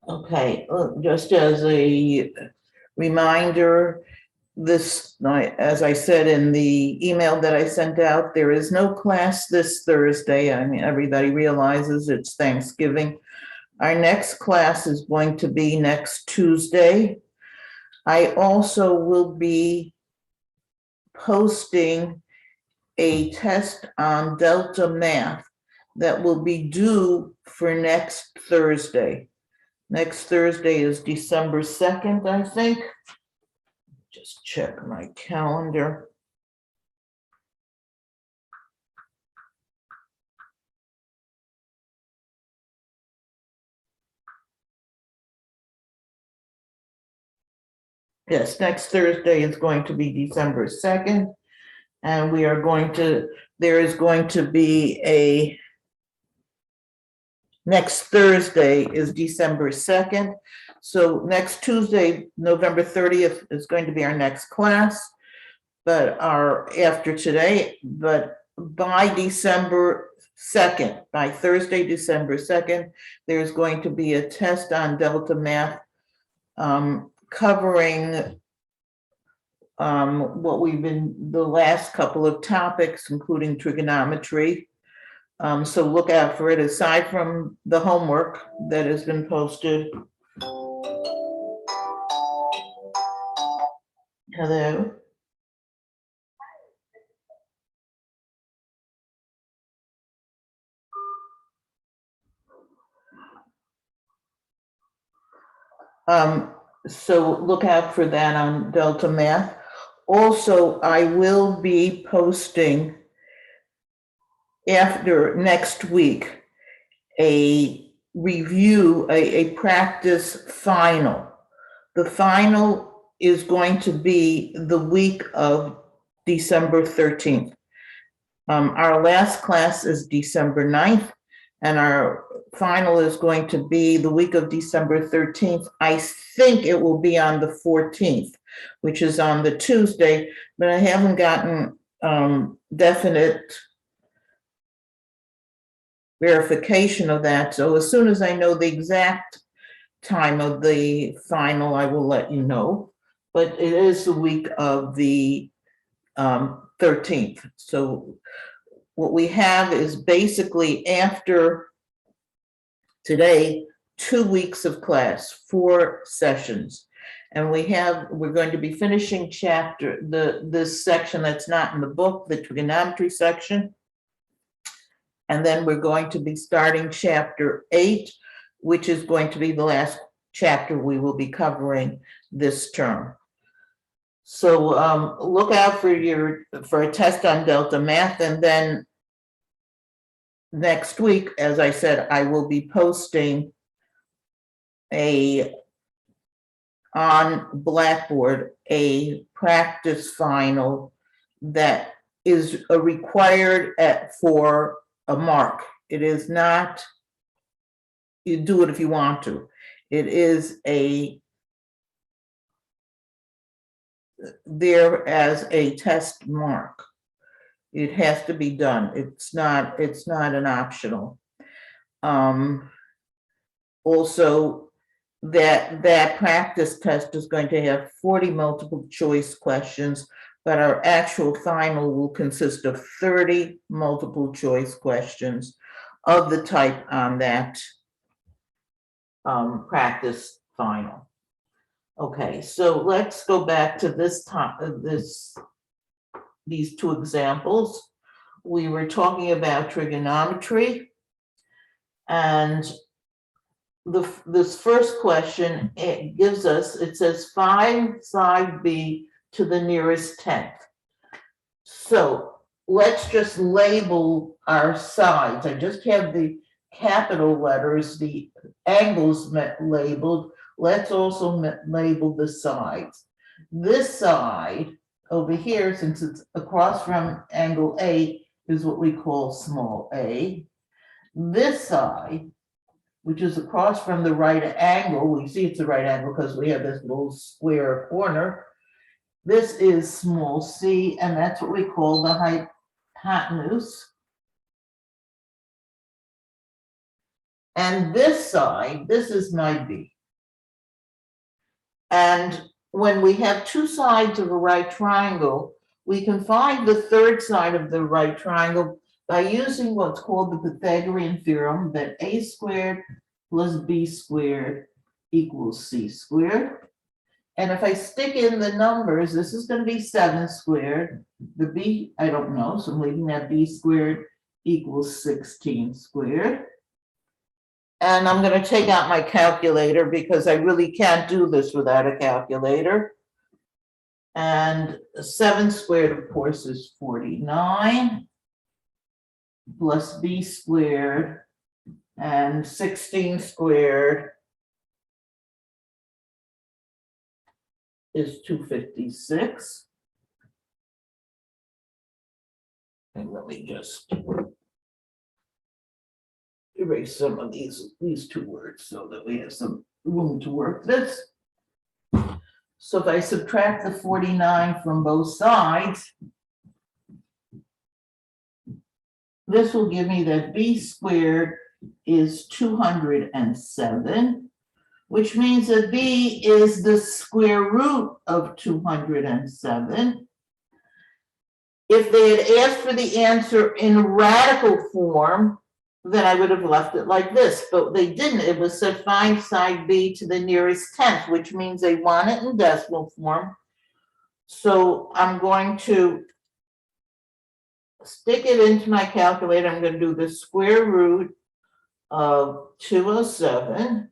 Okay, just as a reminder, as I said in the email that I sent out, there is no class this Thursday. I mean, everybody realizes it's Thanksgiving. Our next class is going to be next Tuesday. I also will be posting a test on Delta Math that will be due for next Thursday. Next Thursday is December 2nd, I think. Just check my calendar. Yes, next Thursday is going to be December 2nd. And there is going to be next Thursday is December 2nd. So next Tuesday, November 30th is going to be our next class, but after today, but by December 2nd, by Thursday, December 2nd, there's going to be a test on Delta Math covering what we've been, the last couple of topics, including trigonometry. So look out for it, aside from the homework that has been posted. Hello. So look out for that on Delta Math. Also, I will be posting after next week a review, a practice final. The final is going to be the week of December 13th. Our last class is December 9th, and our final is going to be the week of December 13th. I think it will be on the 14th, which is on the Tuesday, but I haven't gotten definite verification of that. So as soon as I know the exact time of the final, I will let you know. But it is the week of the 13th. So what we have is basically after today, 2 weeks of class, 4 sessions. And we're going to be finishing this section that's not in the book, the trigonometry section. And then we're going to be starting chapter 8, which is going to be the last chapter we will be covering this term. So look out for a test on Delta Math, and then next week, as I said, I will be posting on Blackboard a practice final that is required for a mark. It is not, you do it if you want to. It is there as a test mark. It has to be done. It's not an optional. Also, that practice test is going to have 40 multiple choice questions, but our actual final will consist of 30 multiple choice questions of the type on that practice final. Okay, so let's go back to these 2 examples. We were talking about trigonometry, and this first question, it says find side B to the nearest 10th. So let's just label our sides. I just have the capital letters, the angles labeled. Let's also label the sides. This side over here, since it's across from angle A, is what we call small a. This side, which is across from the right angle, we see it's a right angle because we have this little square corner. This is small c, and that's what we call the hypotenuse. And this side, this is my B. And when we have two sides of a right triangle, we can find the third side of the right triangle by using what's called the Pythagorean theorem, that a squared plus b squared equals c squared. And if I stick in the numbers, this is going to be 7 squared. The b, I don't know, so I'm leaving that b squared equals 16 squared. And I'm going to take out my calculator because I really can't do this without a calculator. And 7 squared, of course, is 49 plus b squared, and 16 squared is 256. And let me just erase some of these two words so that we have some room to work this. So if I subtract the 49 from both sides, this will give me that b squared is 207, which means that b is the square root of 207. If they had asked for the answer in radical form, then I would have left it like this, but they didn't. It was said find side b to the nearest tenth, which means they want it in decimal form. So I'm going to stick it into my calculator. I'm going to do the square root of 207,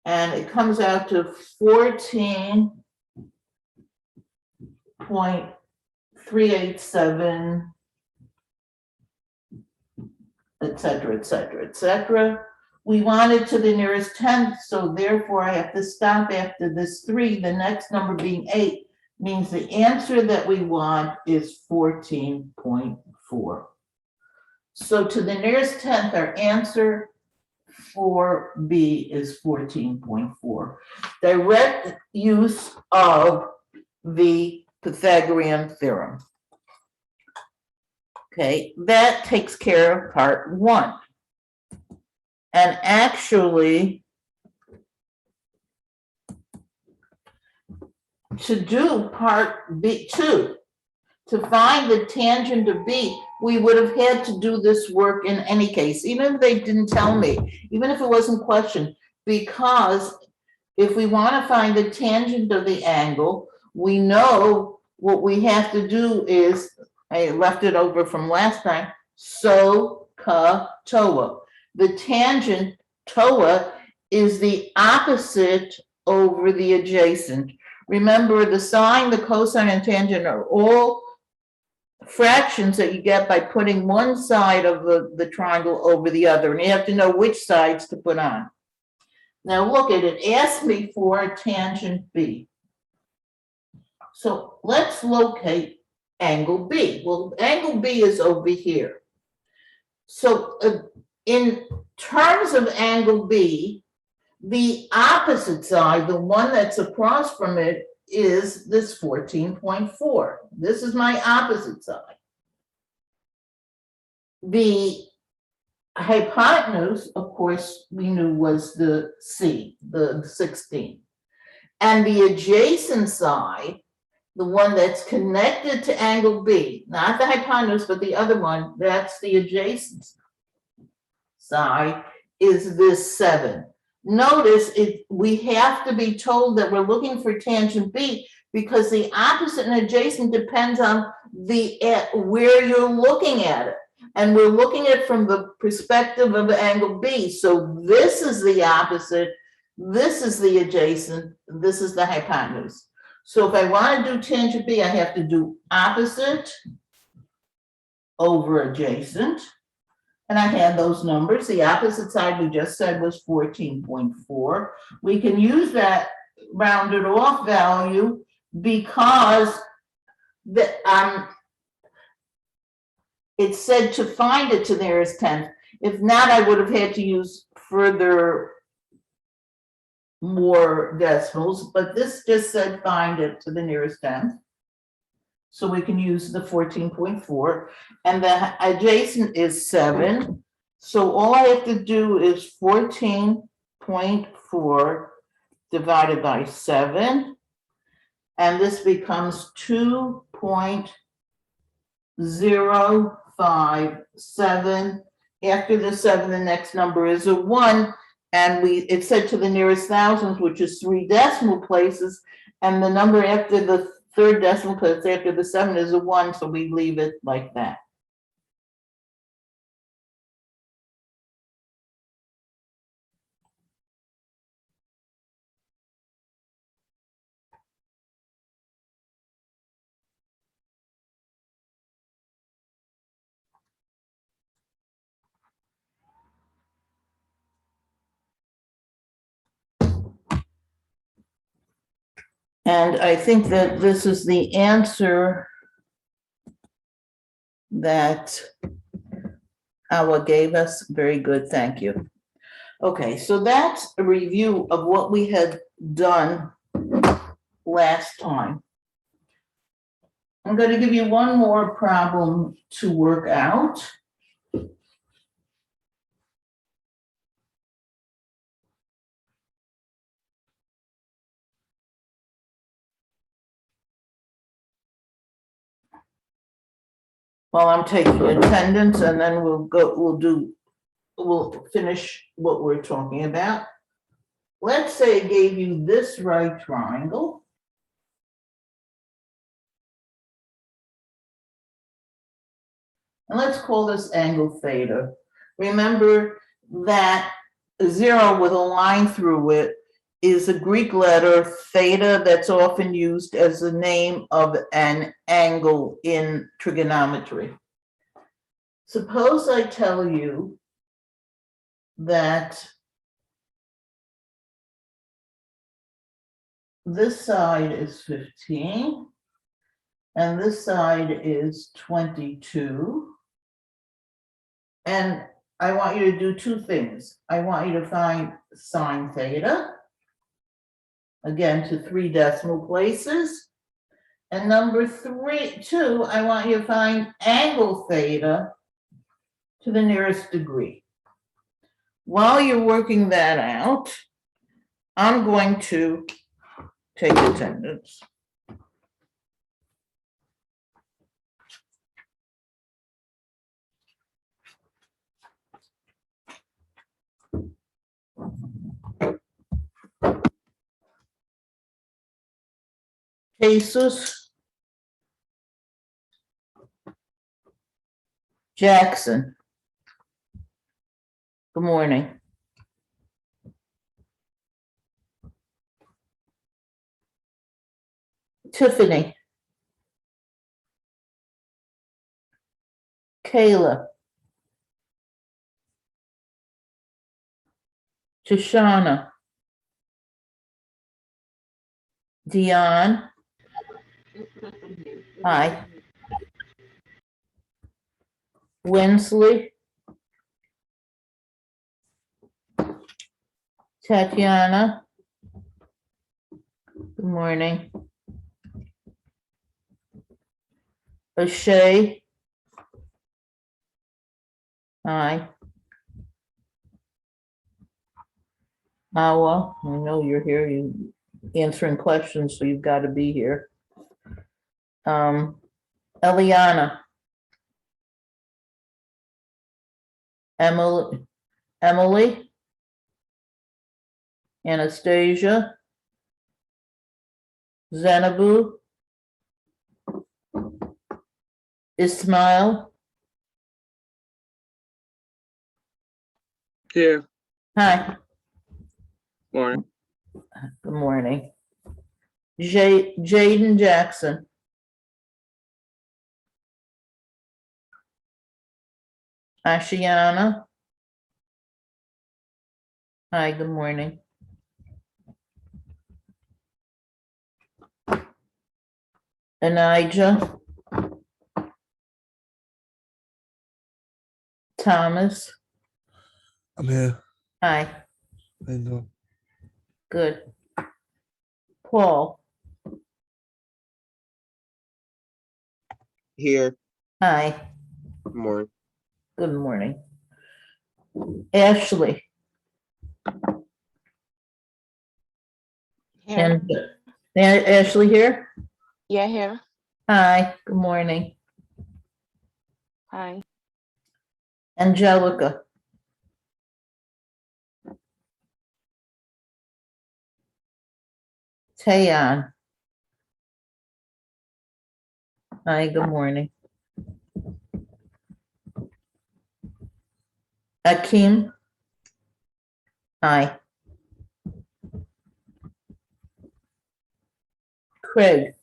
and it comes out to 14.387, etc., etc., etc. We want it to the nearest tenth, so therefore I have to stop after this 3. The next number being 8 means the answer that we want is 14.4. So to the nearest tenth, our answer for B is 14.4. Direct use of the Pythagorean theorem. Okay, that takes care of part 1. And actually, to do part B2, to find the tangent of B, we would have had to do this work in any case, even if they didn't tell me, even if it wasn't questioned, because if we want to find the tangent of the angle, we know what we have to do is, I left it over from last time, so, ka, toa. The tangent, toa, is the opposite over the adjacent. Remember, the sine, the cosine, and tangent are all fractions that you get by putting one side of the triangle over the other, and you have to know which sides to put on. Now look at it, ask me for a tangent B. So let's locate angle B. Well, angle B is over here. So in terms of angle B, the opposite side, the one that's across from it, is this 14.4. This is my opposite side. The hypotenuse, of course, we knew was the C, the 16. And the adjacent side, the one that's connected to angle B, not the hypotenuse, but the other one, that's the adjacent side, is this 7. Notice we have to be told that we're looking for tangent B because the opposite and adjacent depends on where you're looking at it. And we're looking at it from the perspective of angle B. So this is the opposite, this is the adjacent, this is the hypotenuse. So if I want to do tangent B, I have to do opposite over adjacent. And I had those numbers. The opposite side we just said was 14.4. We can use that rounded off value because it said to find it to the nearest tenth. If not, I would have had to use more decimals, but this just said find it to the nearest tenth. So we can use the 14.4, and the adjacent is 7. So all I have to do is 14.4 divided by 7. And this becomes 2.057. After the 7, the next number is a 1. And it's set to the nearest thousands, which is 3 decimal places. And the number after the third decimal place after the 7 is a 1. So we leave it like that. And I think that this is the answer that Awa gave us. Very good, thank you. Okay, so that's a review of what we had done last time. I'm going to give you one more problem to work out. While I'm taking attendance, and then we'll finish what we're talking about. Let's say it gave you this right triangle. And let's call this angle theta. Remember that 0 with a line through it is a Greek letter theta that's often used as the name of an angle in trigonometry. Suppose I tell you that this side is 15 and this side is 22. And I want you to do two things. I want you to find sine theta, again to 3 decimal places. And number 2, I want you to find angle theta to the nearest degree. While you're working that out, I'm going to take attendance. Jesus Jackson. Good morning. Tiffany. Kayla. Tashana. Dion. Hi. Winsley. Tatiana. Good morning. O'Shea. Hi. Awa, I know you're here. You answering questions, so you've got to be here. Eliana. Emily. Anastasia. Zenabu. Ismail. Here. Hi. Morning. Good morning. Jaden Jackson. Ashiana. Hi, good morning. Anijah. Thomas. I'm here. Hi. I know. Good. Paul. Here. Hi. Morning. Good morning. Ashley. Here. And Ashley here? Yeah, here. Hi, good morning. Hi. Angelica. Tayan. Hi, good morning. Akeem. Hi. Craig.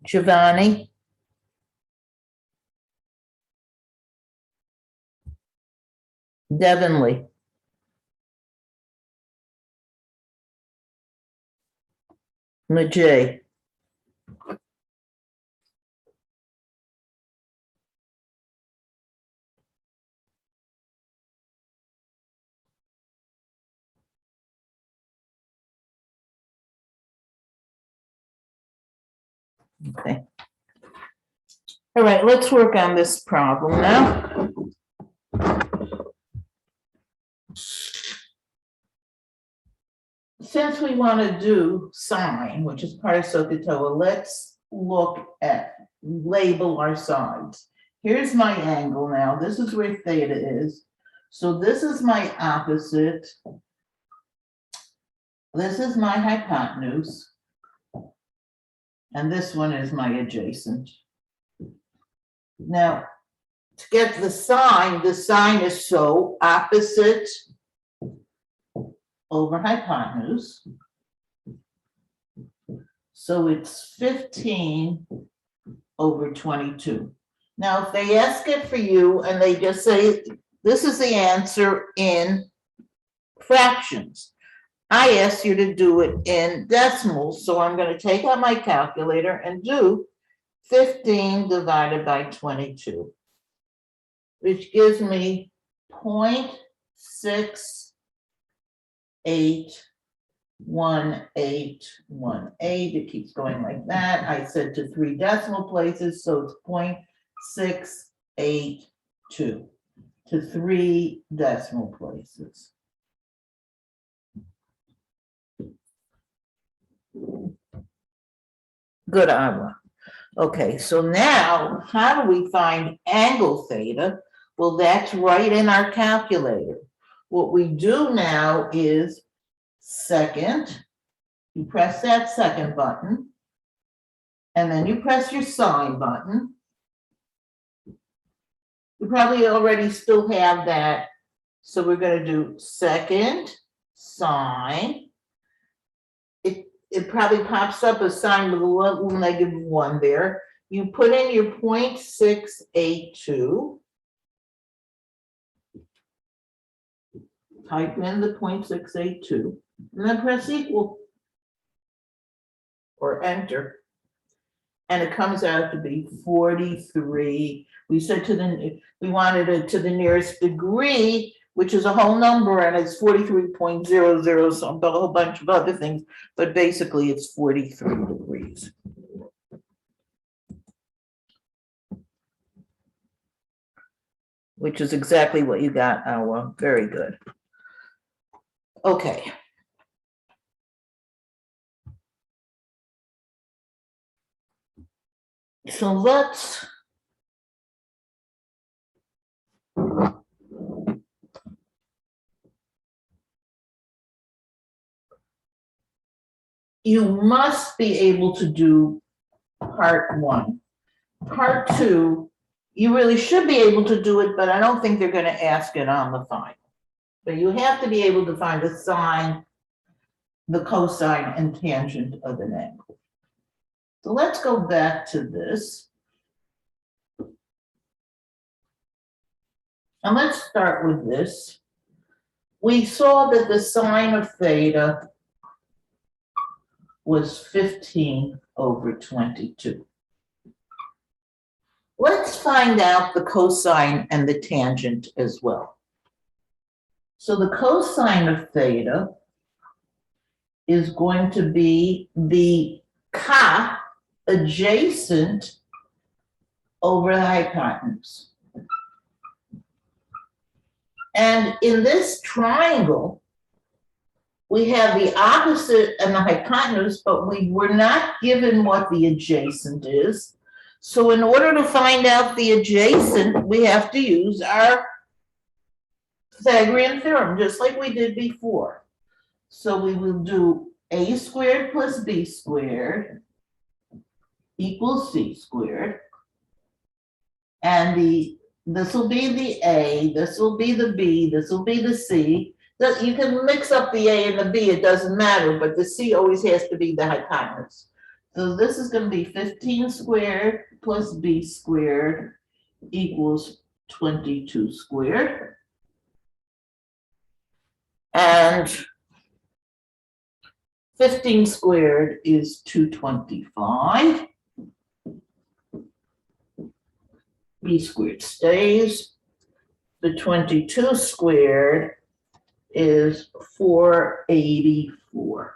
Giovanni. Devonly. Majay. Okay. All right, let's work on this problem now. Since we want to do sine, which is part of SOHCAHTOA, let's label our sides. Here's my angle now. This is where theta is. So this is my opposite. This is my hypotenuse. And this one is my adjacent. Now, to get the sine is so opposite over hypotenuse. So it's 15 over 22. Now, if they ask it for you and they just say, this is the answer in fractions, I ask you to do it in decimals. So I'm going to take out my calculator and do 15 divided by 22, which gives me 0.681818. It keeps going like that. I said to 3 decimal places, so it's 0.682 to 3 decimal places. Good, Ira. Okay, so now how do we find angle theta? Well, that's right in our calculator. What we do now is second, you press that second button, and then you press your sine button. You probably already still have that. So we're going to do second, sine. It probably pops up a sign with a little -1 there. You put in your 0.682. Type in the 0.682 and then press equal or enter. And it comes out to be 43. We said we wanted it to the nearest degree, which is a whole number, and it's 43.00, so a whole bunch of other things, but basically it's 43 degrees. Which is exactly what you got, Awa. Very good. Okay. So let's you must be able to do part 1. Part 2, you really should be able to do it, but I don't think they're going to ask it on the final. But you have to be able to find the sine, the cosine, and tangent of an angle. So let's go back to this. And let's start with this. We saw that the sine of theta was 15 over 22. Let's find out the cosine and the tangent as well. So the cosine of theta is going to be the cot adjacent over the hypotenuse. And in this triangle, we have the opposite and the hypotenuse, but we were not given what the adjacent is. So in order to find out the adjacent, we have to use our Pythagorean theorem, just like we did before. So we will do a squared plus b squared equals c squared. And this will be the a, this will be the b, this will be the c. You can mix up the a and the b, it doesn't matter, but the c always has to be the hypotenuse. So this is going to be 15 squared plus b squared equals 22 squared. And 15 squared is 225. B squared stays. The 22 squared is 484.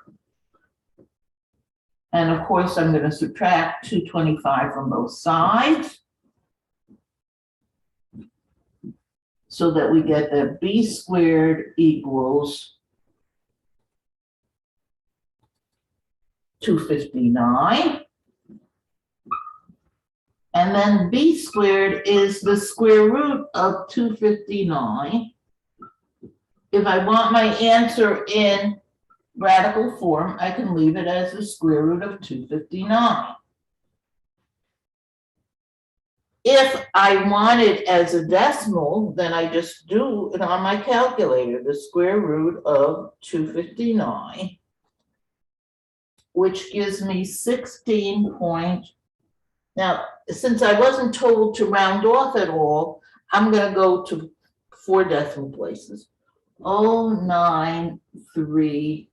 And of course, I'm going to subtract 225 from both sides, so that we get that b squared equals 259. And then b squared is the square root of 259. If I want my answer in radical form, I can leave it as the square root of 259. If I want it as a decimal, then I just do it on my calculator, the square root of 259, which gives me 16 point. Now, since I wasn't told to round off at all, I'm going to go to 4 decimal places. 0935.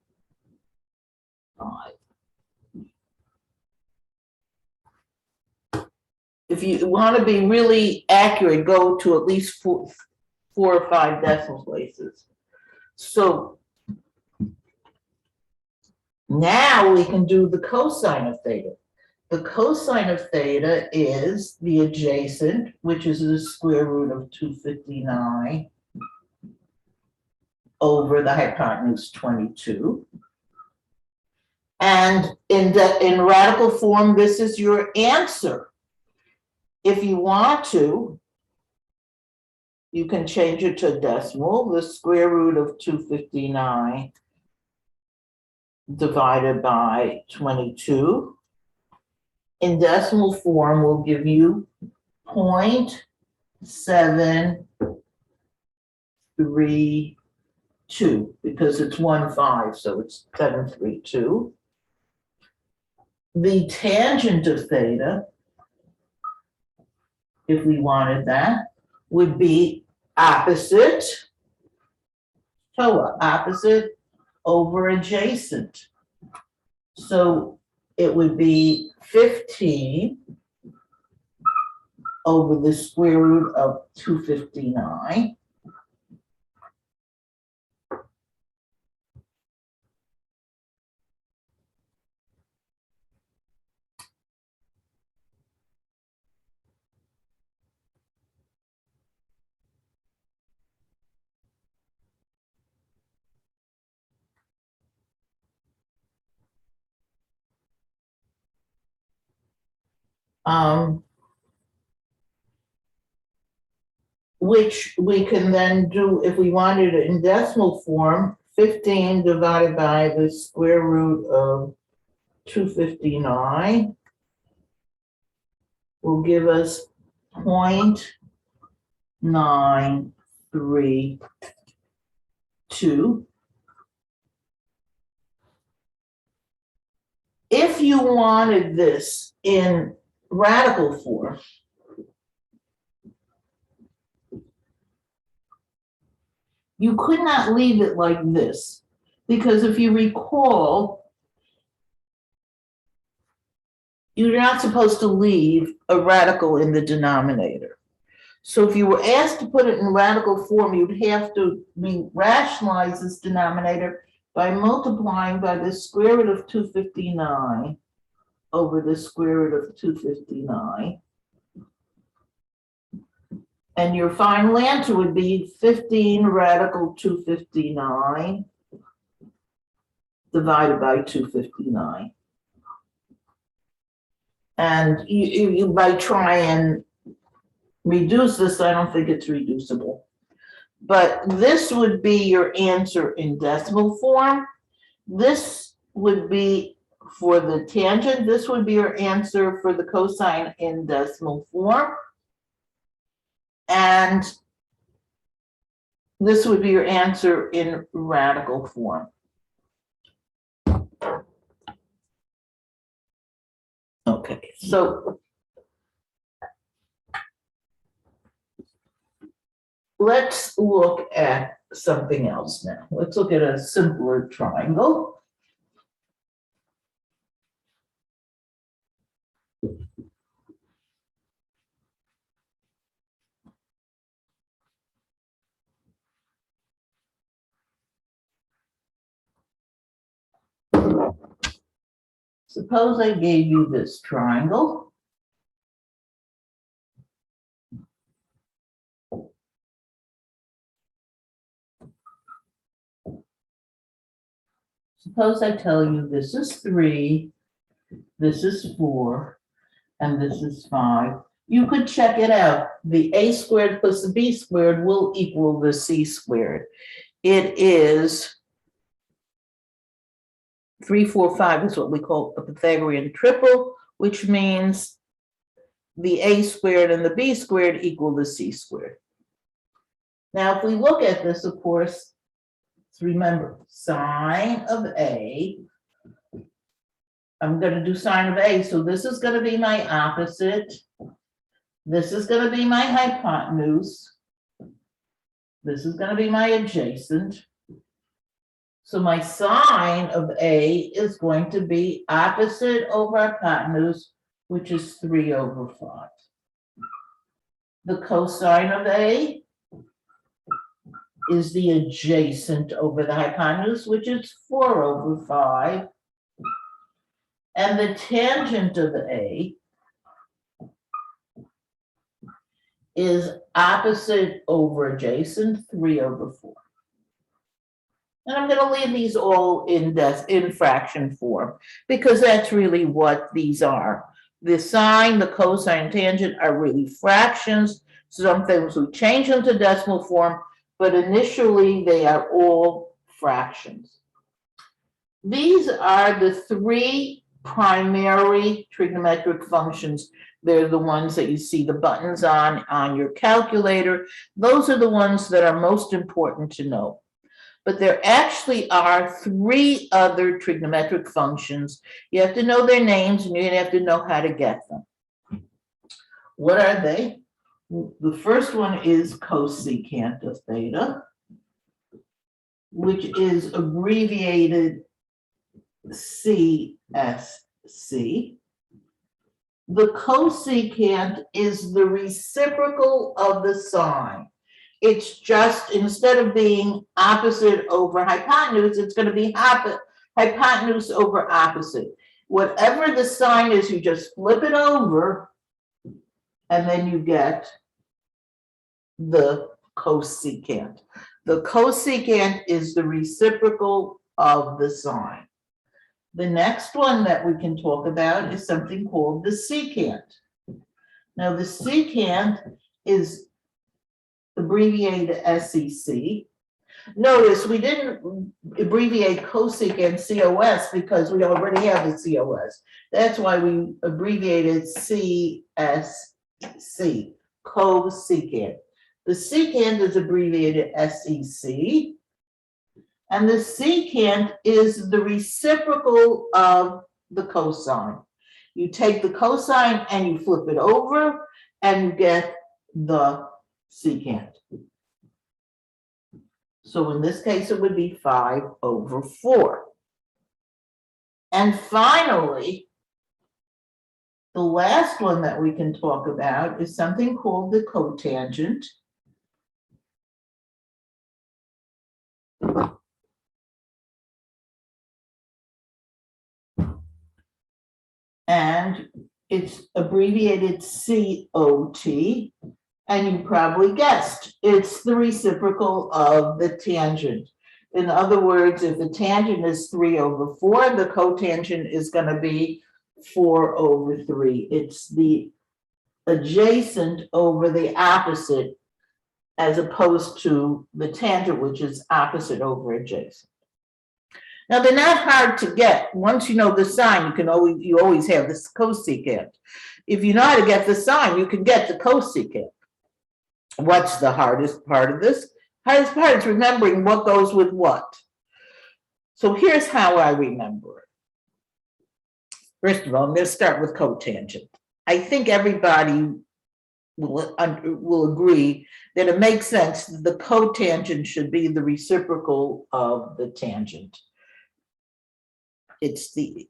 If you want to be really accurate, go to at least 4 or 5 decimal places. So now we can do the cosine of theta. The cosine of theta is the adjacent, which is the square root of 259 over the hypotenuse 22. And in radical form, this is your answer. If you want to, you can change it to decimal, the square root of 259 divided by 22. In decimal form will give you 0.732 because it's 1/5, so it's 732. The tangent of theta, if we wanted that, would be opposite, TOA, opposite over adjacent. So it would be 15 over the square root of 259. Which we can then do, if we wanted it in decimal form, 15 divided by the square root of 259 will give us 0.932. If you wanted this in radical form, you could not leave it like this, because if you recall, you're not supposed to leave a radical in the denominator. So if you were asked to put it in radical form, you'd have to rationalize this denominator by multiplying by the square root of 259 over the square root of 259. And your final answer would be 15 radical 259 divided by 259. And you might try and reduce this. I don't think it's reducible. But this would be your answer in decimal form. This would be for the tangent. This would be your answer for the cosine in decimal form. And this would be your answer in radical form. Okay, so let's look at something else now. Let's look at a simpler triangle. Suppose I gave you this triangle. Suppose I tell you this is 3, this is 4, and this is 5. You could check it out. The a squared plus the b squared will equal the c squared. It is 3, 4, 5 is what we call a Pythagorean triple, which means the a squared and the b squared equal the c squared. Now, if we look at this, of course, remember, sine of A, I'm going to do sine of A, so this is going to be my opposite. This is going to be my hypotenuse. This is going to be my adjacent. So my sine of A is going to be opposite over hypotenuse, which is 3 over 5. The cosine of A is the adjacent over the hypotenuse, which is 4 over 5. And the tangent of A is opposite over adjacent, 3 over 4. And I'm going to leave these all in fraction form, because that's really what these are. The sine, the cosine, tangent are really fractions. Sometimes we change them to decimal form, but initially they are all fractions. These are the 3 primary trigonometric functions. They're the ones that you see the buttons on your calculator. Those are the ones that are most important to know. But there actually are 3 other trigonometric functions. You have to know their names, and you have to know how to get them. What are they? The first one is cosecant of theta, which is abbreviated CSC. The cosecant is the reciprocal of the sine. It's just, instead of being opposite over hypotenuse, it's going to be hypotenuse over opposite. Whatever the sine is, you just flip it over, and then you get the cosecant. The cosecant is the reciprocal of the sine. The next one that we can talk about is something called the secant. Now, the secant is abbreviated SEC. Notice we didn't abbreviate cosecant COS because we already have the COS. That's why we abbreviated CSC, cosecant. The secant is abbreviated SEC, and the secant is the reciprocal of the cosine. You take the cosine and you flip it over, and you get the secant. So in this case, it would be 5 over 4. And finally, the last one that we can talk about is something called the cotangent. And it's abbreviated COT, And you probably guessed, it's the reciprocal of the tangent. In other words, if the tangent is 3/4, the cotangent is going to be 4/3. It's the adjacent over the opposite, as opposed to the tangent, which is opposite over adjacent. Now, they're not hard to get. Once you know the sign, you always have this cosecant. If you know how to get the sign, you can get the cosecant. What's the hardest part of this? Hardest part is remembering what goes with what. So here's how I remember it. First of all, I'm going to start with cotangent. I think everybody will agree that it makes sense that the cotangent should be the reciprocal of the tangent. It's the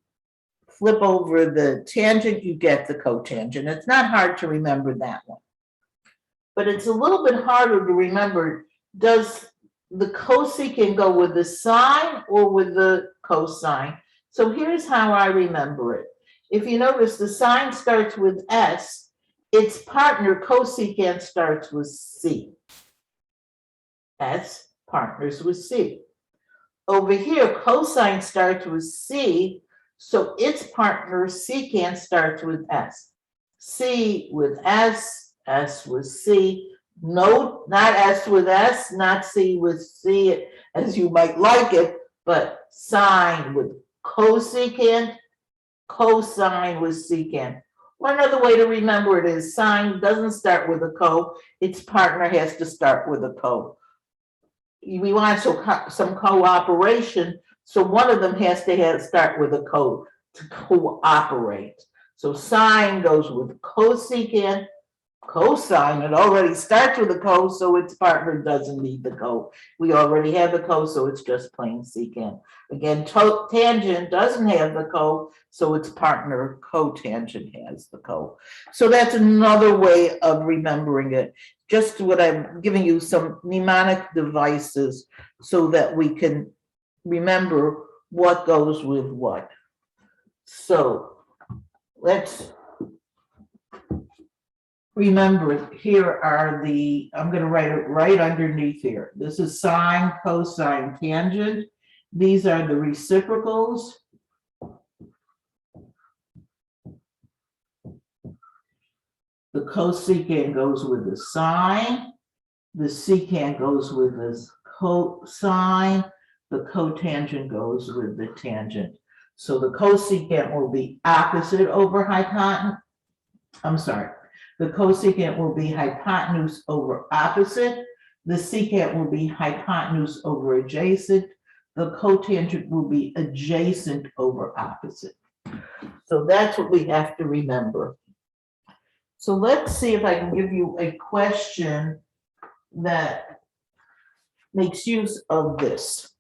flip over the tangent, you get the cotangent. It's not hard to remember that one. But it's a little bit harder to remember, does the cosecant go with the sine or with the cosine? So here's how I remember it. If you notice, the sine starts with S, its partner cosecant starts with C. S partners with C. Over here, cosine starts with C, so its partner secant starts with S. C with S, S with C. No, not S with S, not C with C, as you might like it, but sine with cosecant, cosine with secant. One other way to remember it is sine doesn't start with a co, its partner has to start with a co. We want some cooperation, so one of them has to start with a co to cooperate. So sine goes with cosecant, cosine, it already starts with a co, so its partner doesn't need the co. We already have the co, so it's just plain secant. Again, tangent doesn't have the co, so its partner cotangent has the co. So that's another way of remembering it. Just what I'm giving you some mnemonic devices so that we can remember what goes with what. So let's remember, here are the, I'm going to write it right underneath here. This is sine, cosine, tangent. These are the reciprocals. The cosecant goes with the sine. The secant goes with the cosine. The cotangent goes with the tangent. So the cosecant will be opposite over hypotenuse. I'm sorry. The cosecant will be hypotenuse over opposite. The secant will be hypotenuse over adjacent. The cotangent will be adjacent over opposite. So that's what we have to remember. So let's see if I can give you a question that makes use of this.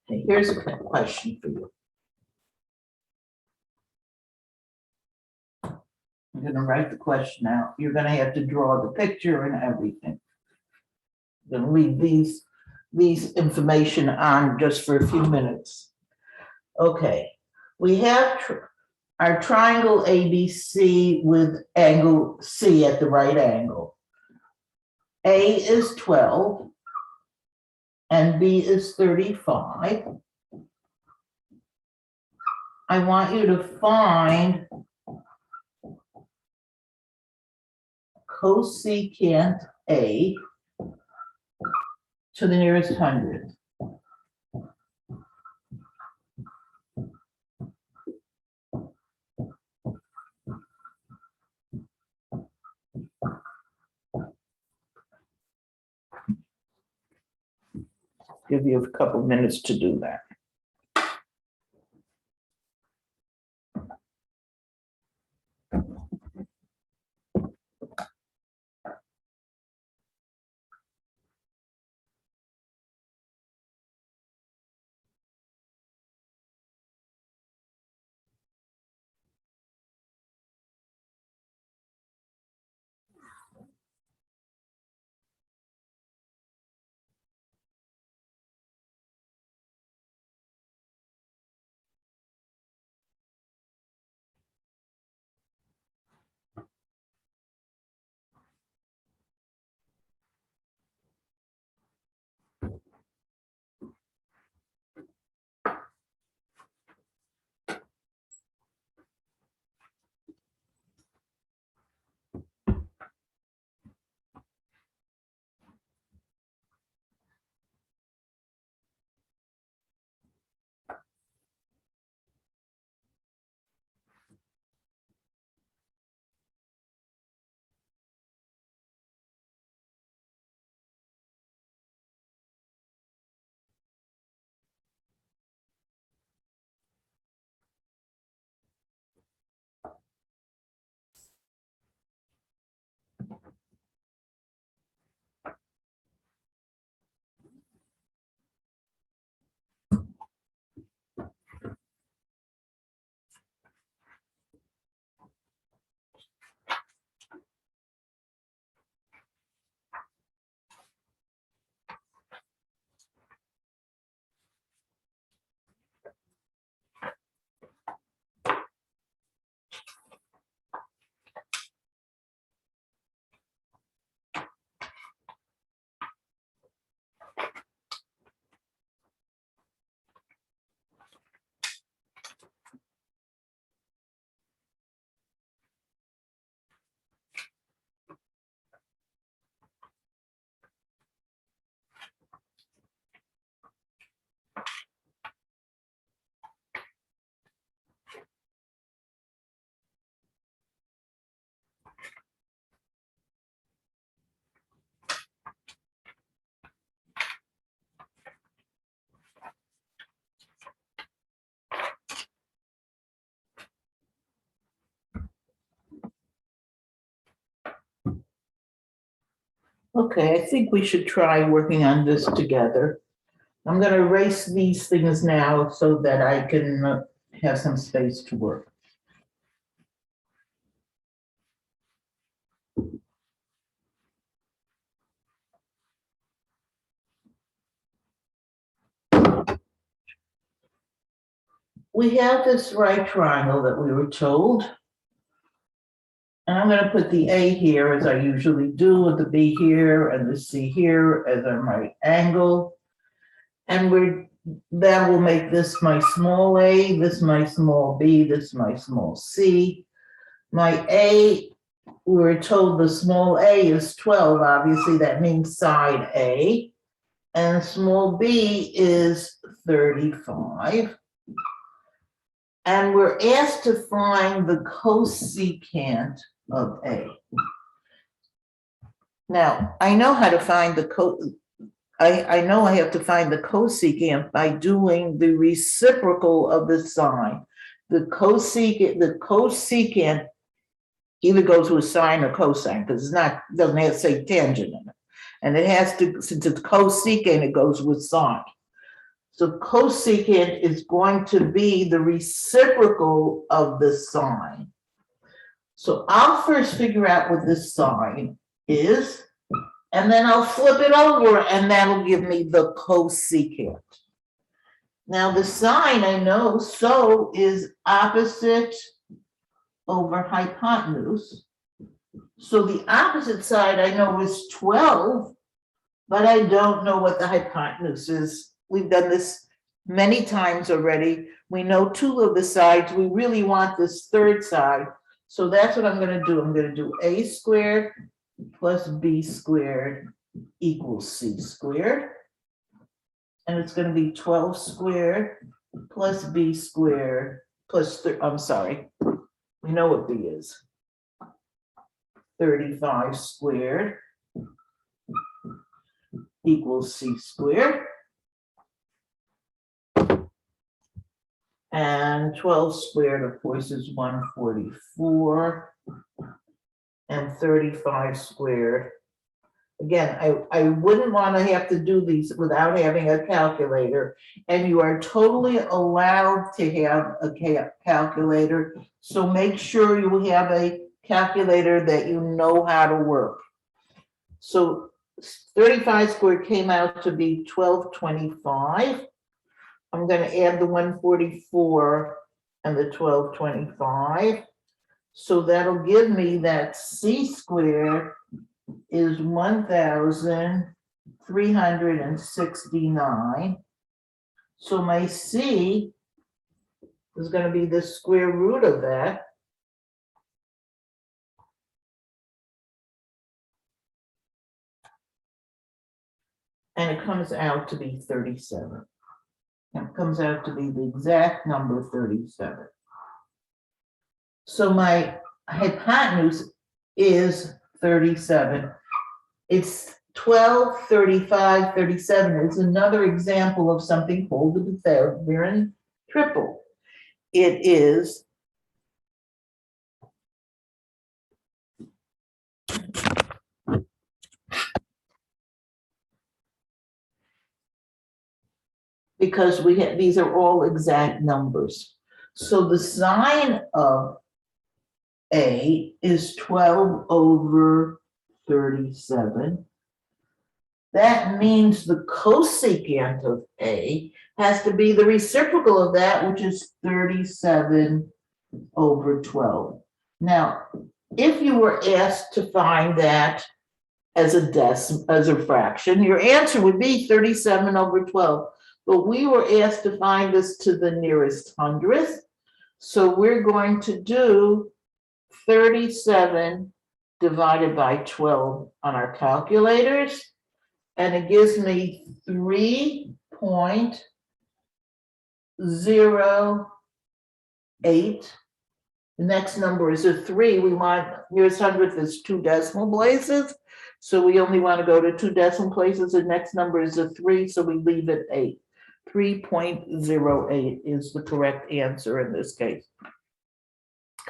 Okay, here's a question for you. I'm going to write the question out. You're going to have to draw the picture and everything. I'm going to leave these information on just for a few minutes. Okay, we have our triangle ABC with angle C at the right angle. A is 12 and B is 35. I want you to find cosecant A to the nearest 100. Give you a couple minutes to do that. Okay, I think we should try working on this together. I'm gonna erase these things now so that I can have some space to work. We have this right triangle that we were told. And I'm gonna put the A here as I usually do, with the B here and the C here as a right angle. And that will make this my small a, this my small b, this my small c. My a, we were told the small a is 12, obviously that means side A. And small b is 35. And we're asked to find the cosecant of A. Now, I know how to find the I know I have to find the cosecant by doing the reciprocal of the sign. The cosecant either goes with sine or cosine, because doesn't have to say tangent in it. And it has to, since it's cosecant, it goes with sine. So cosecant is going to be the reciprocal of the sine. So I'll first figure out what this sine is, and then I'll flip it over and that'll give me the cosecant. Now the sine I know, so is opposite over hypotenuse. So the opposite side I know is 12, but I don't know what the hypotenuse is. We've done this many times already. We know 2 of the sides. We really want this third side. So that's what I'm going to do. I'm going to do a squared plus b squared equals c squared. And it's going to be 12 squared plus b squared plus, I'm sorry, we know what b is. 35 squared equals c squared. And 12 squared, of course, is 144. And 35 squared. Again, I wouldn't want to have to do these without having a calculator. And you are totally allowed to have a calculator. So make sure you have a calculator that you know how to work. So 35 squared came out to be 1225. I'm going to add the 144 and the 1225. So that'll give me that c squared is 1,369. So my c is going to be the square root of that. And it comes out to be 37. It comes out to be the exact number 37. So my hypotenuse is 37. It's 12, 35, 37. It's another example of something called the Pythagorean triple. It is because we have, these are all exact numbers. So the sine of A is 12 over 37. That means the cosecant of A has to be the reciprocal of that, which is 37 over 12. Now, if you were asked to find that as a fraction, your answer would be 37 over 12. But we were asked to find this to the nearest hundredth. So we're going to do 37 divided by 12 on our calculators. And it gives me 3.08. The next number is a 3. We want nearest hundredth is 2 decimal places. So we only want to go to 2 decimal places. The next number is a 3, so we leave it 8. 3.08 is the correct answer in this case.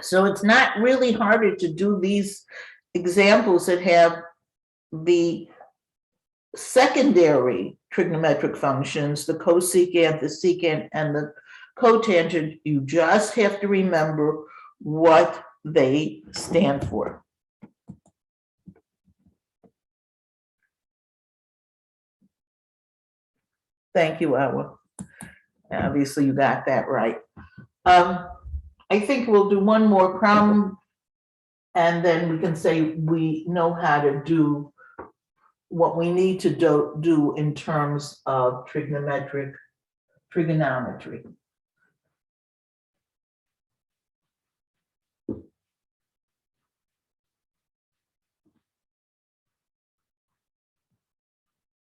So it's not really harder to do these examples that have the secondary trigonometric functions, the cosecant, the secant, and the cotangent, you just have to remember what they stand for. Thank you, Awa. Obviously, you got that right. I think we'll do one more problem, and then we can say we know how to do what we need to do in terms of trigonometry.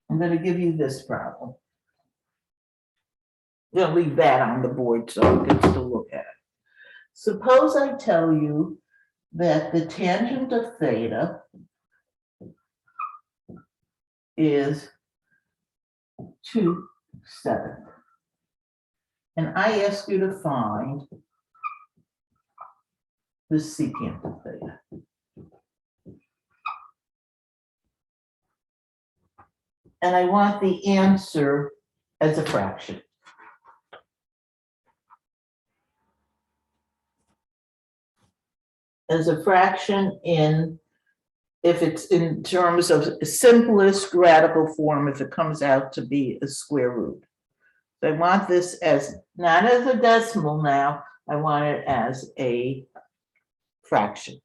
I'm going to give you this problem. We'll leave that on the board so you can still look at it. Suppose I tell you that the tangent of theta is 2/7. And I ask you to find the secant of theta. And I want the answer as a fraction. As a fraction if it's in terms of simplest radical form, if it comes out to be a square root. So I want this as, not as a decimal now, I want it as a fraction.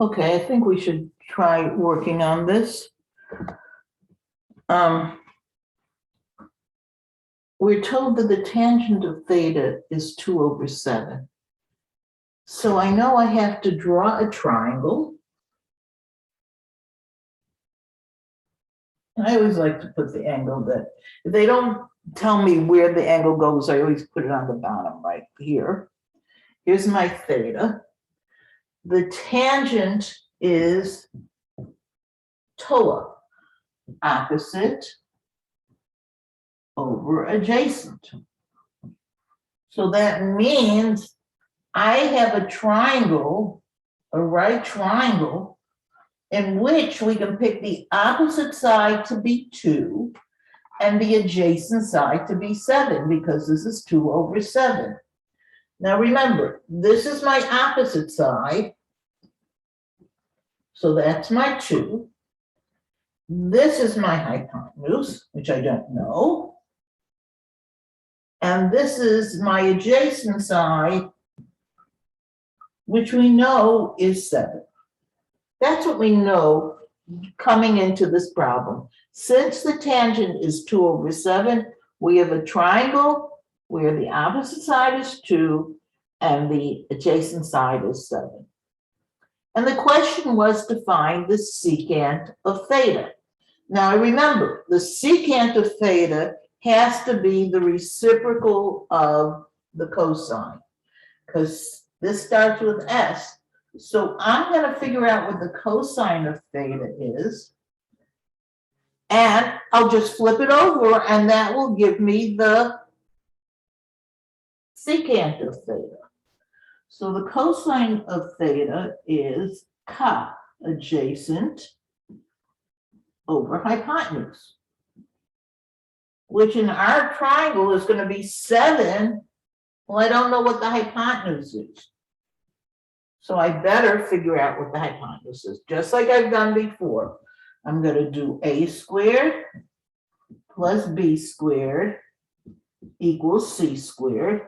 Okay, I think we should try working on this. We're told that the tangent of theta is 2/7. So I know I have to draw a triangle. I always like to put the angle that, if they don't tell me where the angle goes, I always put it on the bottom right here. Here's my theta. The tangent is TOA, opposite over adjacent. So that means I have a triangle, a right triangle, in which we can pick the opposite side to be 2 and the adjacent side to be 7, because this is 2 over 7. Now remember, this is my opposite side, so that's my 2. This is my hypotenuse, which I don't know. And this is my adjacent side, which we know is 7. That's what we know coming into this problem. Since the tangent is 2 over 7, we have a triangle where the opposite side is 2 and the adjacent side is 7. And the question was to find the secant of theta. Now remember, the secant of theta has to be the reciprocal of the cosine, because this starts with s. So I'm going to figure out what the cosine of theta is, and I'll just flip it over, and that will give me the secant of theta. So the cosine of theta is cot adjacent over hypotenuse, which in our triangle is going to be 7. Well, I don't know what the hypotenuse is. So I better figure out what the hypotenuse is, just like I've done before. I'm going to do a squared plus b squared equals c squared.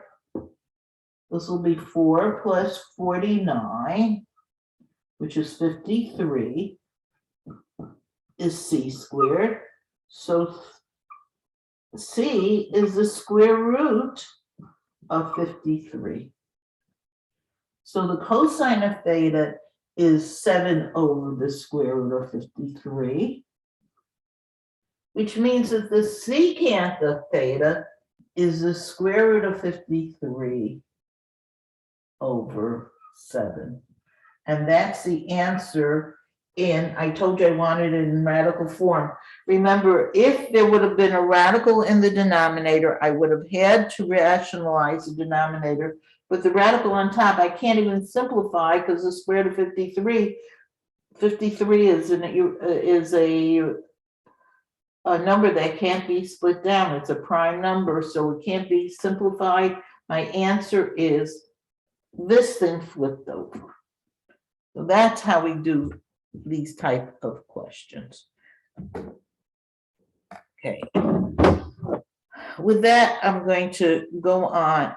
This will be 4 plus 49, which is 53, is c squared. So c is the square root of 53. So the cosine of theta is 7 over the square root of 53, which means that the secant of theta is the square root of 53 over 7. And that's the answer I told you I wanted it in radical form. Remember, if there would have been a radical in the denominator, I would have had to rationalize the denominator. With the radical on top, I can't even simplify because the square root of 53 is a number that can't be split down. It's a prime number, so it can't be simplified. My answer is this thing flipped over. So that's how we do these type of questions. Okay. With that, I'm going to go on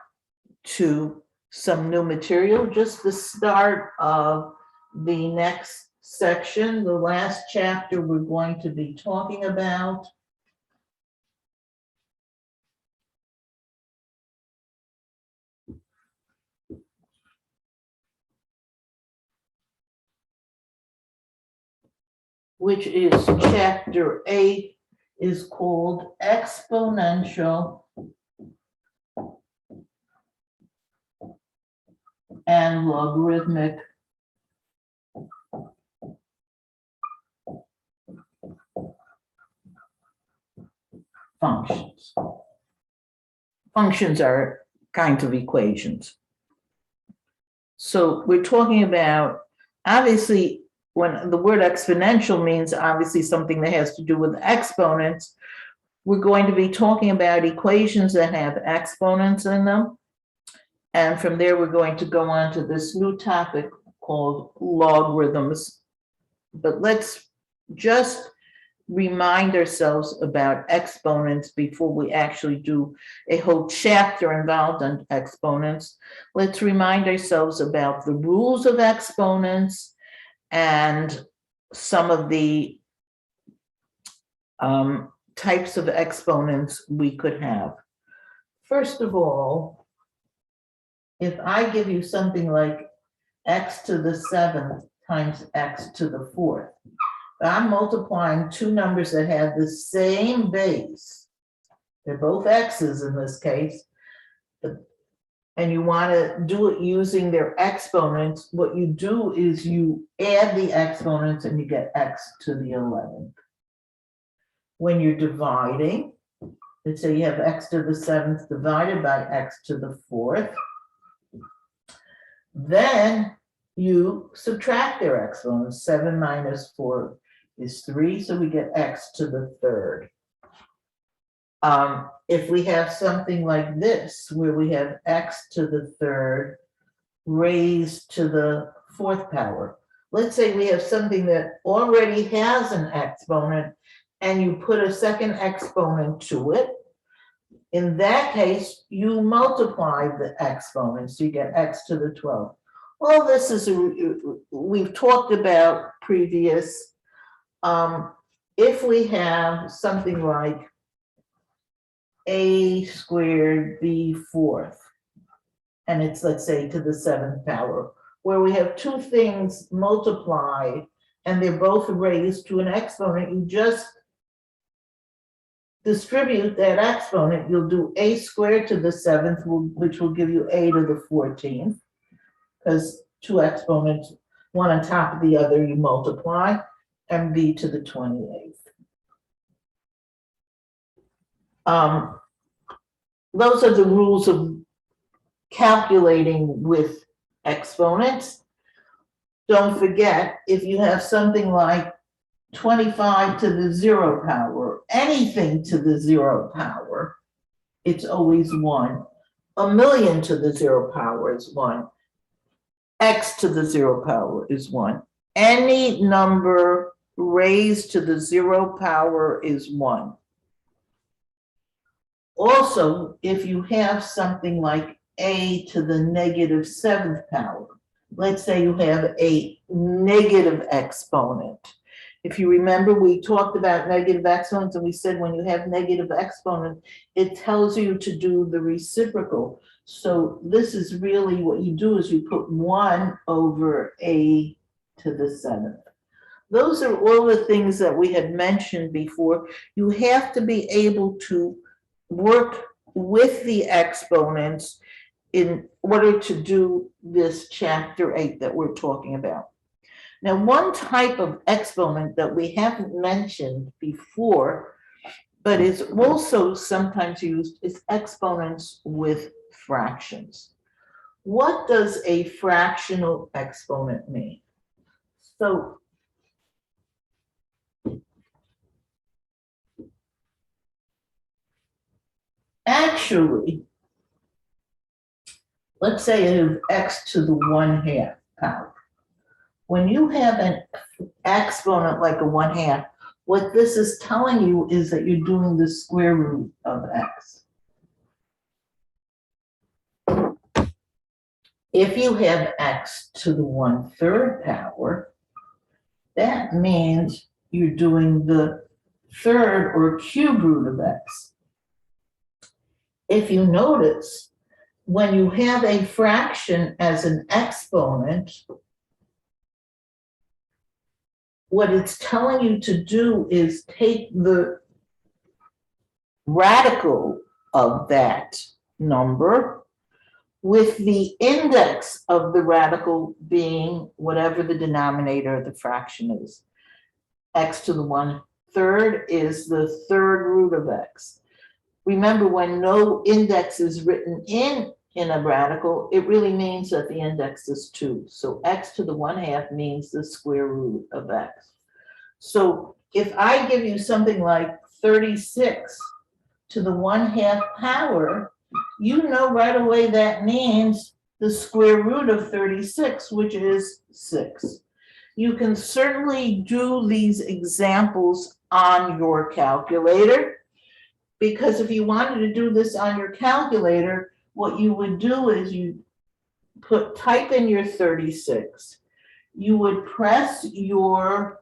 to some new material, just the start of the next section, the last chapter we're going to be talking about. Which is chapter 8, is called exponential and logarithmic functions. Functions are kinds of equations. So we're talking about, obviously, when the word exponential means obviously something that has to do with exponents, we're going to be talking about equations that have exponents in them. And from there, we're going to go on to this new topic called logarithms. But let's just remind ourselves about exponents before we actually do a whole chapter involved in exponents. Let's remind ourselves about the rules of exponents and some of the types of exponents we could have. First of all, if I give you something like x to the 7th times x to the 4th, I'm multiplying two numbers that have the same base. They're both x's in this case. And you want to do it using their exponents. What you do is you add the exponents and you get x to the 11th. When you're dividing, let's say you have x to the 7th divided by x to the 4th. Then you subtract their exponents. 7 minus 4 is 3, so we get x to the third. If we have something like this, where we have x to the third raised to the fourth power. Let's say we have something that already has an exponent and you put a second exponent to it. In that case, you multiply the exponents, so you get x to the 12. All this is, we've talked about previous. If we have something like a squared b fourth, and it's, let's say, to the 7th power, where we have two things multiplied and they're both raised to an exponent, you just distribute that exponent. You'll do a squared to the 7th, which will give you a to the 14th, because two exponents, one on top of the other, you multiply, and b to the 28th. Those are the rules of calculating with exponents. Don't forget, if you have something like 25 to the 0 power, anything to the 0 power, it's always 1. A million to the 0 power is 1. X to the 0 power is 1. Any number raised to the 0 power is 1. Also, if you have something like a to the negative 7th power, let's say you have a negative exponent. If you remember, we talked about negative exponents and we said when you have negative exponent, it tells you to do the reciprocal. So this is really what you do is you put 1 over a to the 7th. Those are all the things that we had mentioned before. You have to be able to work with the exponents in order to do this chapter 8 that we're talking about. Now, one type of exponent that we haven't mentioned before, but is also sometimes used, is exponents with fractions. What does a fractional exponent mean? So actually, let's say I have x to the 1/2 power. When you have an exponent like a 1/2, what this is telling you is that you're doing the square root of x. If you have x to the 1/3 power, that means you're doing the third or cube root of x. If you notice, when you have a fraction as an exponent, what it's telling you to do is take the radical of that number with the index of the radical being whatever the denominator of the fraction is. X to the 1/3 is the third root of x. Remember, when no index is written in a radical, it really means that the index is 2. So x to the 1/2 means the square root of x. So if I give you something like 36 to the 1/2 power, you know right away that means the square root of 36, which is 6. You can certainly do these examples on your calculator, because if you wanted to do this on your calculator, what you would do is you type in your 36. You would press your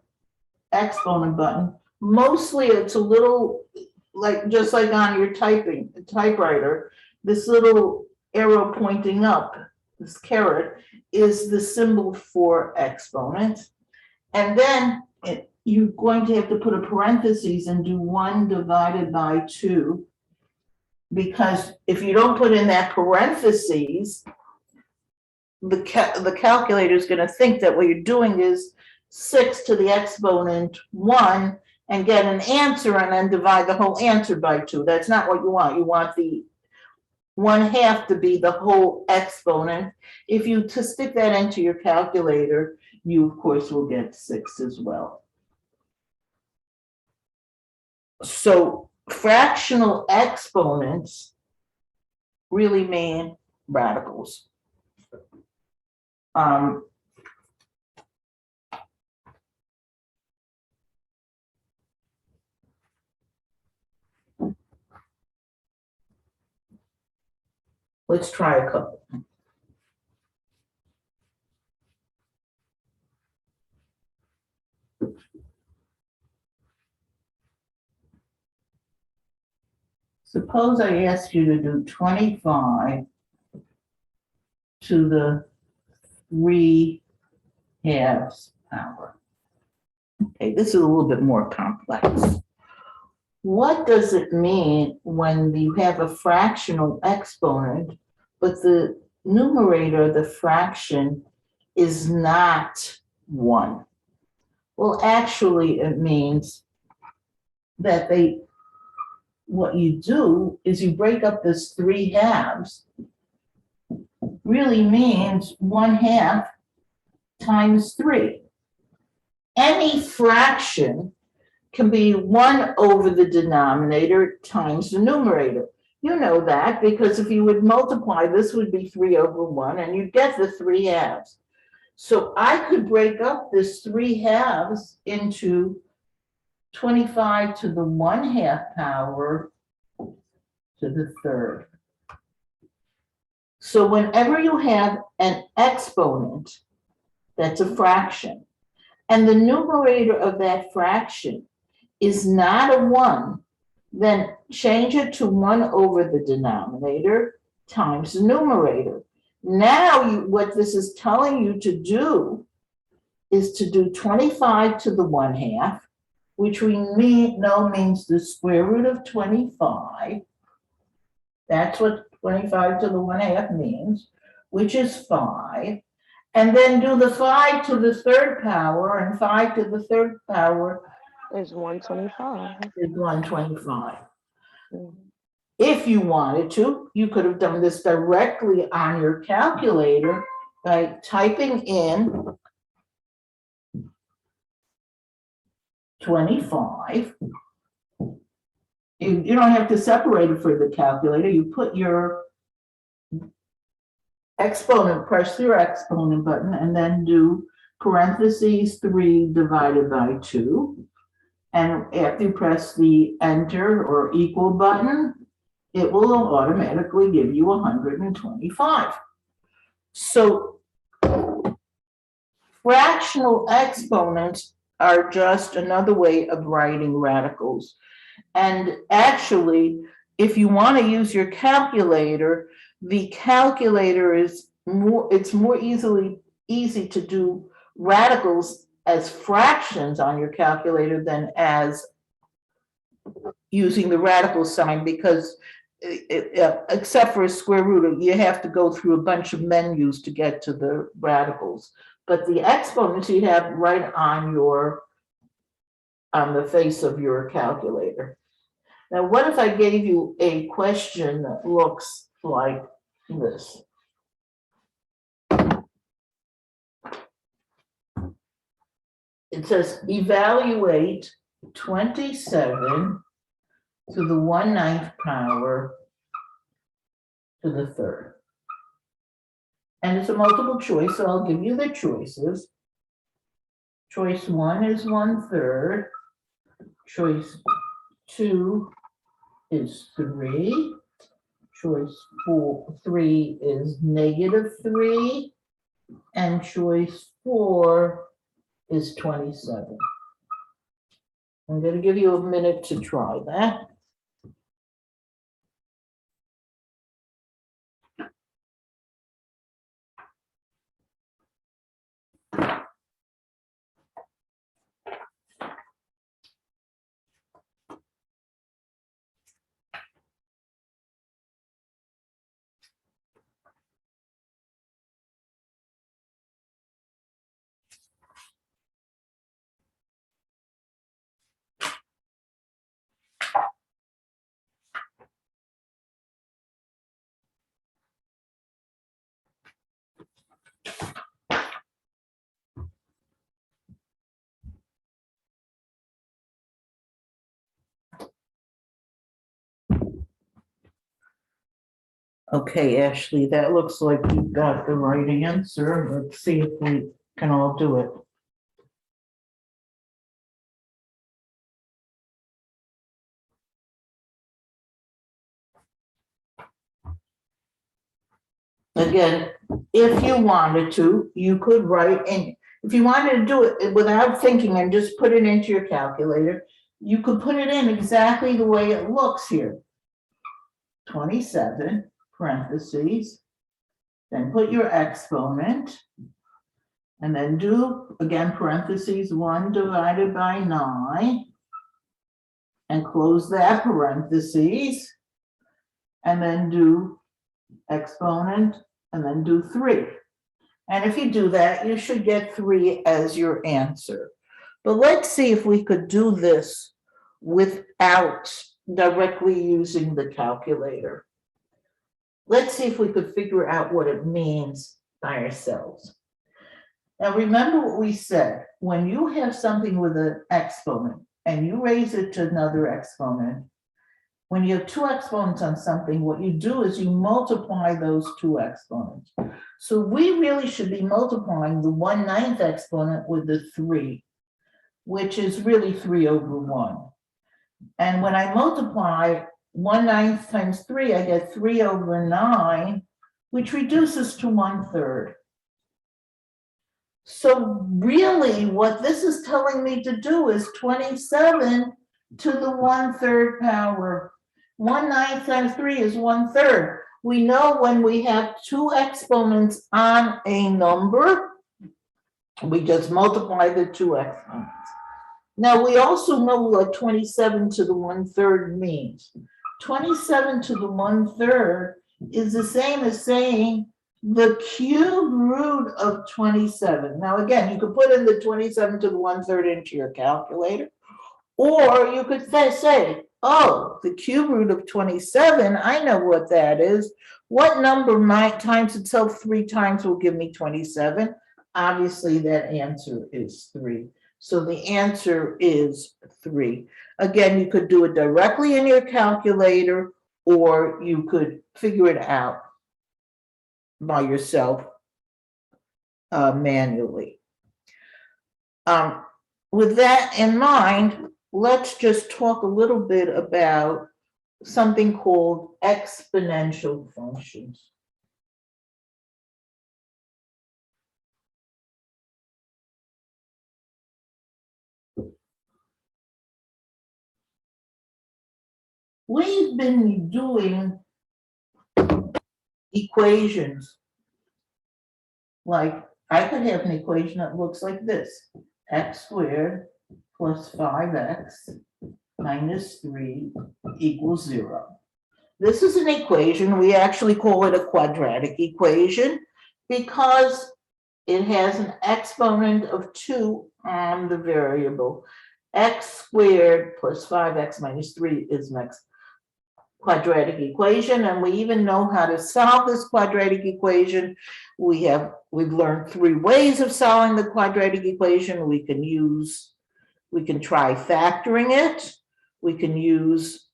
exponent button. Mostly it's a little like, just like on your typewriter, this little arrow pointing up, this caret, is the symbol for exponent. And then you're going to have to put a parentheses and do 1 divided by 2, because if you don't put in that parentheses, the calculator is going to think that what you're doing is 6 to the exponent 1 and get an answer and then divide the whole answer by 2. That's not what you want. You want the 1/2 to be the whole exponent. If you to stick that into your calculator, you of course will get 6 as well. So fractional exponents really mean radicals. Let's try a couple. Suppose I ask you to do 25 to the 3/2 power. Okay, this is a little bit more complex. What does it mean when you have a fractional exponent, but the numerator, the fraction, is not 1? Well, actually, it means that what you do is you break up this 3/2 really means 1/2 times 3. Any fraction can be 1 over the denominator times the numerator. You know that because if you would multiply, this would be 3 over 1, and you get the 3/2. So I could break up this 3/2 into 25 to the 1/2 power to the 3rd. So whenever you have an exponent that's a fraction, and the numerator of that fraction is not a 1, then change it to 1 over the denominator times the numerator. Now what this is telling you to do is to do 25 to the 1/2, which we know means the square root of 25. That's what 25 to the 1/2 means, which is 5. And then do the 5 to the 3rd power, and 5 to the 3rd power It's 125. is 125. Mhm. If you wanted to, you could have done this directly on your calculator by typing in 25. You don't have to separate it for the calculator. You put your exponent, press your exponent button, and then do parentheses 3 divided by 2. And after you press the enter or equal button, it will automatically give you 125. So fractional exponents are just another way of writing radicals. And actually, if you want to use your calculator, the calculator is it's more easy to do radicals as fractions on your calculator than as using the radical sign, because except for a square root, you have to go through a bunch of menus to get to the radicals. But the exponents you have right on the face of your calculator. Now, what if I gave you a question that looks like this? It says evaluate 27 to the 1/9 power to the 3rd. And it's a multiple choice, so I'll give you the choices. Choice 1 is 1/3. Choice 2 is 3. Choice 3 is -3. And choice 4 is 27. I'm going to give you a minute to try that. Okay, Ashley, that looks like you got the right answer. Let's see if we can all do it. Again, if you wanted to, you could write, and if you wanted to do it without thinking and just put it into your calculator, you could put it in exactly the way it looks here. 27 parentheses, then put your exponent, and then do, again, parentheses 1 divided by 9, and close that parentheses, and then do exponent, and then do 3. And if you do that, you should get 3 as your answer. But let's see if we could do this without directly using the calculator. Let's see if we could figure out what it means by ourselves. Now, remember what we said. When you have something with an exponent and you raise it to another exponent, when you have 2 exponents on something, what you do is you multiply those 2 exponents. So we really should be multiplying the 1/9 exponent with the 3, which is really 3 over 1. And when I multiply 1/9 times 3, I get 3 over 9, which reduces to 1/3. So really what this is telling me to do is 27 to the 1/3 power. 1/9 times 3 is 1/3. We know when we have 2 exponents on a number, we just multiply the 2 exponents. Now, we also know what 27 to the 1/3 means. 27 to the 1/3 is the same as saying the cube root of 27. Now, again, you could put in the 27 to the 1/3 into your calculator, or you could say, oh, the cube root of 27, I know what that is. What number times itself 3 times will give me 27? Obviously, that answer is 3. So the answer is 3. Again, you could do it directly in your calculator, or you could figure it out by yourself manually. With that in mind, let's just talk a little bit about something called exponential functions. We've been doing equations. Like, I could have an equation that looks like this: x squared plus 5x minus 3 equals 0. This is an equation. We actually call it a quadratic equation because it has an exponent of 2 on the variable. X squared plus 5x minus 3 is an quadratic equation, and we even know how to solve this quadratic equation. We've learned 3 ways of solving the quadratic equation. We can try factoring it. We can use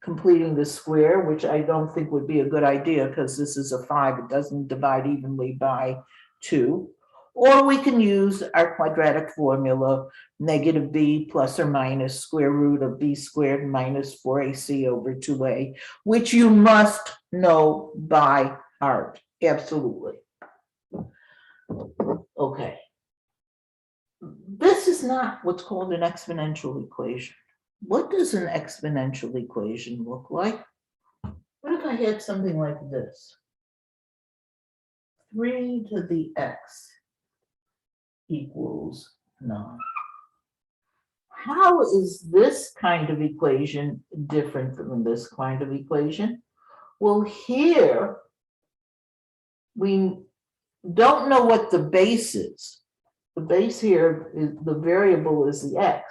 completing the square, which I don't think would be a good idea because this is a 5. It doesn't divide evenly by 2. Or we can use our quadratic formula, negative b plus or minus square root of b squared minus 4ac over 2a, which you must know by heart. Absolutely. Okay. This is not what's called an exponential equation. What does an exponential equation look like? What if I had something like this? 3 to the x equals 9. How is this kind of equation different from this kind of equation? Well, here we don't know what the base is. The base here is the variable is the x.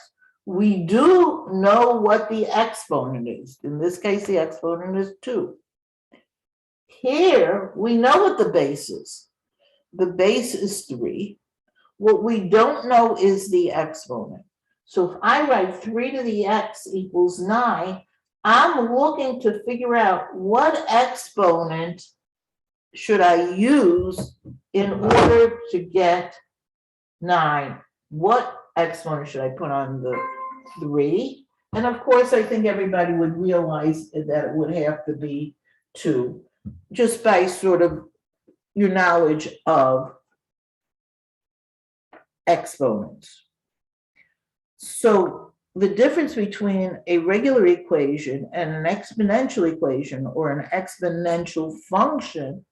We do know what the exponent is. In this case, the exponent is 2. Here, we know what the base is. The base is 3. What we don't know is the exponent. So if I write 3 to the x equals 9, I'm looking to figure out what exponent should I use in order to get 9? What exponent should I put on the 3? And of course, I think everybody would realize that it would have to be 2, just by sort of your knowledge of exponents. So the difference between a regular equation and an exponential equation or an exponential function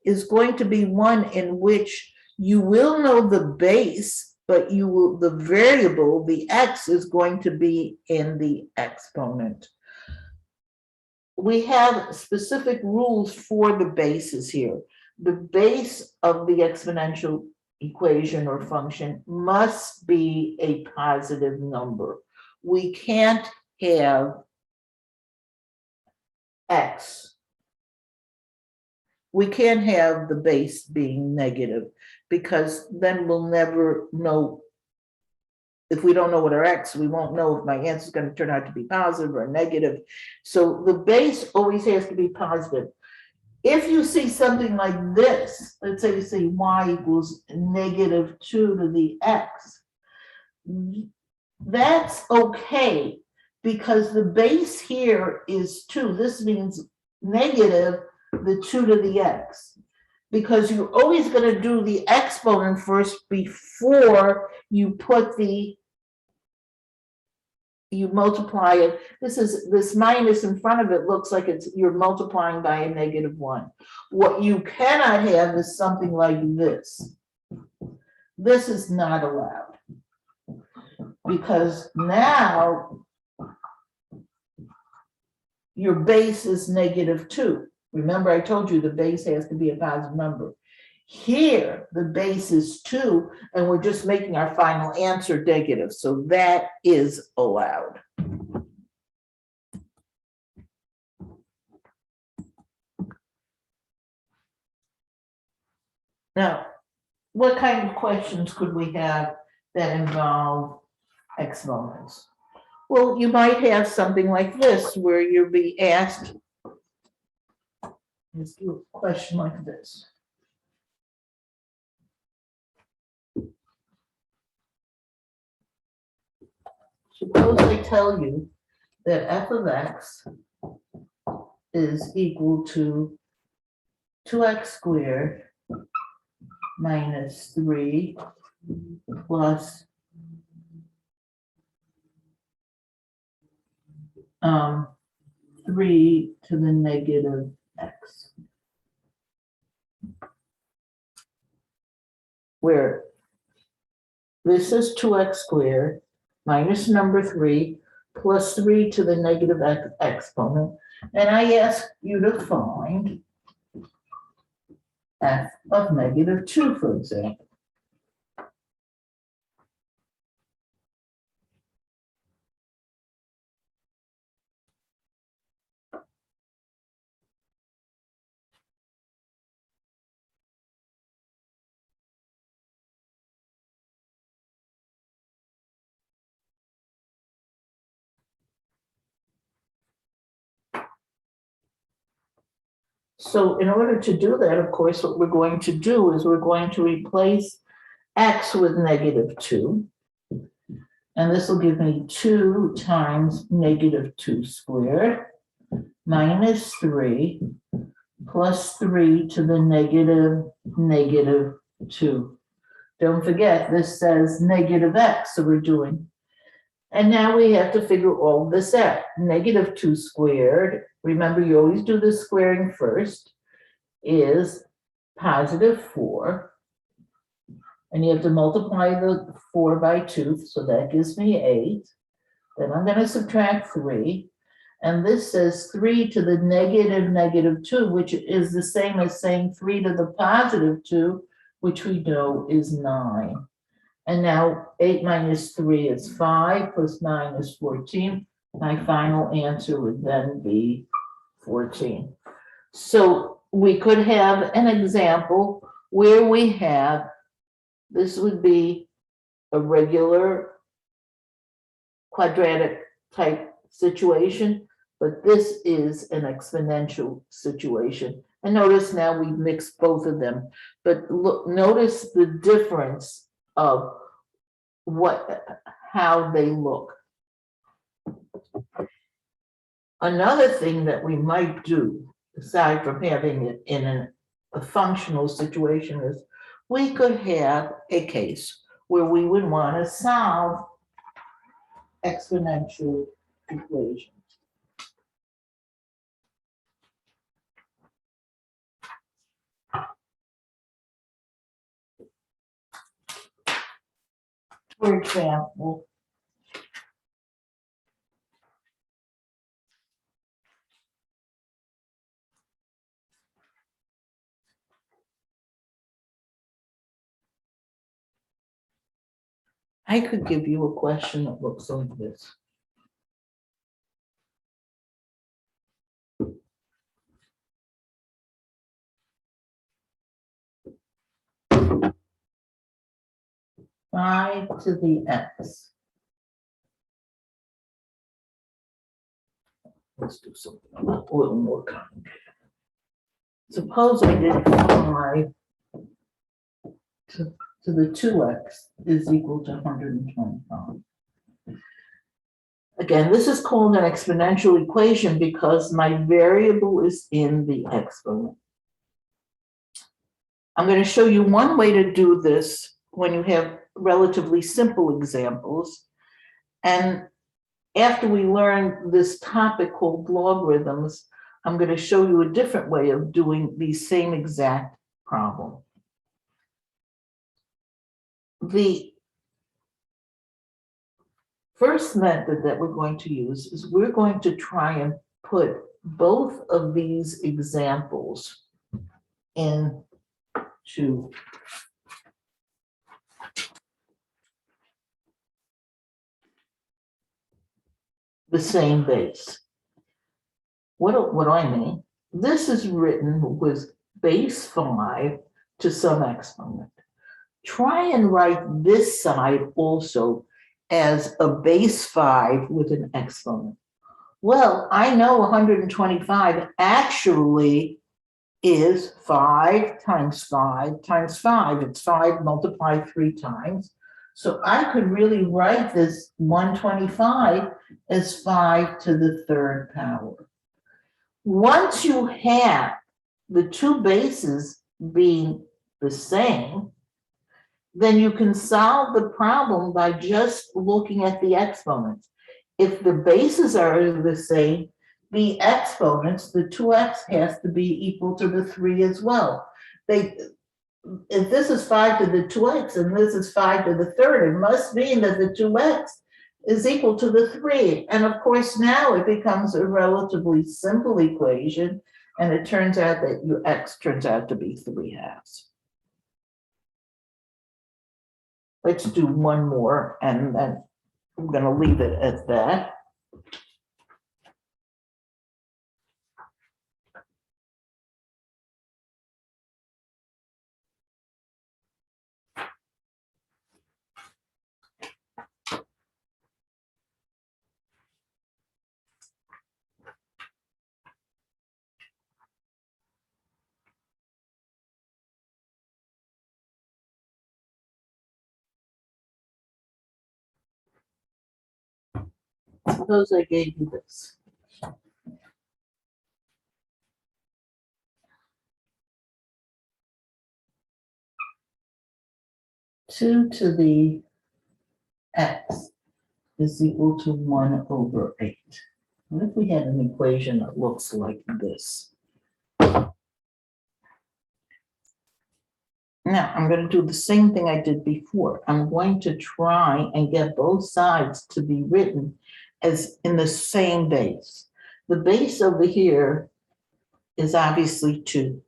is going to be one in which you will know the base, but you will, the variable, the x, is going to be in the exponent. We have specific rules for the bases here. The base of the exponential equation or function must be a positive number. We can't have x. We can't have the base being negative, because then we'll never know. If we don't know what our x, we won't know if my answer is going to turn out to be positive or negative. So the base always has to be positive. If you see something like this, let's say you see y equals -2 to the x, that's okay, because the base here is 2. This means negative the 2 to the x, because you're always going to do the exponent first before you put you multiply it. This minus in front of it looks like you're multiplying by a -1. What you cannot have is something like this. This is not allowed, because now your base is -2. Remember, I told you the base has to be a positive number. Here, the base is 2, and we're just making our final answer negative, so that is allowed. Now, what kind of questions could we have that involve exponents? Well, you might have something like this, where you'll be asked, let's do a question like this. Suppose I tell you that f of x is equal to 2x squared minus 3 plus 3 to the negative x, where this is 2x squared minus number 3 plus 3 to the negative exponent, and I ask you to find f of -2, for example. So in order to do that, of course, what we're going to do is we're going to replace x with -2. And this will give me 2 times -2 squared minus 3 plus 3 to the -2. Don't forget, this says -x, so we're doing. And now we have to figure all this out. -2 squared, remember you always do the squaring first, is +4. And you have to multiply the 4 by 2, so that gives me 8. Then I'm going to subtract 3. And this says 3 to the -2, which is the same as saying 3 to the +2, which we know is 9. And now 8 minus 3 is 5, plus 9 is 14. My final answer would then be 14. So we could have an example where we have, this would be a regular quadratic type situation. but this is an exponential situation. And notice now we've mixed both of them, but look, notice the difference of how they look. Another thing that we might do, aside from having it in a functional situation, is we could have a case where we would want to solve exponential equations. For example, I could give you a question that looks like this. Five to the x. Let's do something a little more complicated. Suppose I did 5 to the 2x is equal to 125. Again, this is called an exponential equation because my variable is in the exponent. I'm going to show you one way to do this when you have relatively simple examples. And after we learn this topic called logarithms, I'm going to show you a different way of doing the same exact problem. The first method that we're going to use is we're going to try and put both of these examples into the same base. What do I mean? This is written with base 5 to some exponent. Try and write this side also as a base 5 with an exponent. Well, I know 125 actually is 5 times 5 times 5. It's 5 multiplied 3 times. So I could really write this 125 as 5 to the 3rd power. Once you have the two bases being the same, then you can solve the problem by just looking at the exponents. If the bases are the same, the exponents, the 2x has to be equal to the 3 as well. If this is 5 to the 2x and this is 5 to the 3rd, it must mean that the 2x is equal to the 3. And of course, now it becomes a relatively simple equation, and it turns out that your x turns out to be 3/2. Let's do one more, and then I'm going to leave it at that. Suppose I gave you this. Two to the x is equal to 1/8. What if we had an equation that looks like this? Now, I'm going to do the same thing I did before. I'm going to try and get both sides to be written as in the same base. The base over here is obviously 2.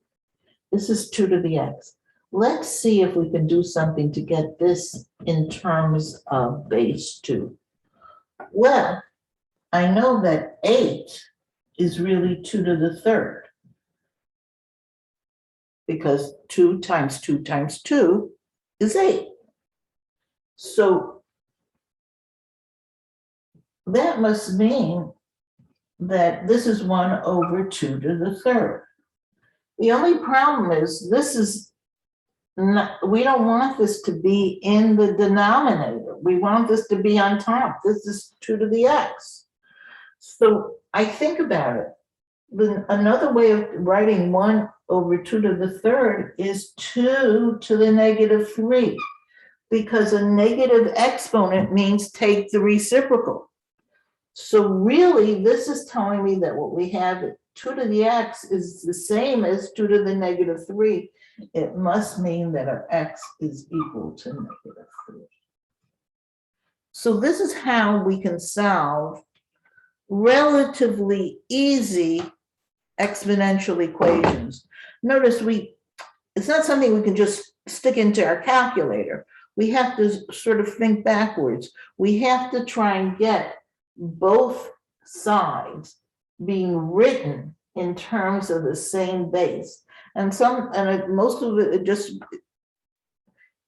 This is 2 to the x. Let's see if we can do something to get this in terms of base 2. Well, I know that 8 is really 2 to the 3rd. Because 2 times 2 times 2 is 8. So that must mean that this is 1 over 2 to the third. The only problem is this is not, we don't want this to be in the denominator. We want this to be on top. This is 2 to the x. So I think about it. Another way of writing 1 over 2 to the third is 2 to the negative 3, because a negative exponent means take the reciprocal. So really, this is telling me that what we have, 2 to the x, is the same as 2 to the negative 3. It must mean that our x is equal to negative 3. So this is how we can solve relatively easy exponential equations. Notice it's not something we can just stick into our calculator. We have to sort of think backwards. We have to try and get both sides being written in terms of the same base. And most of it just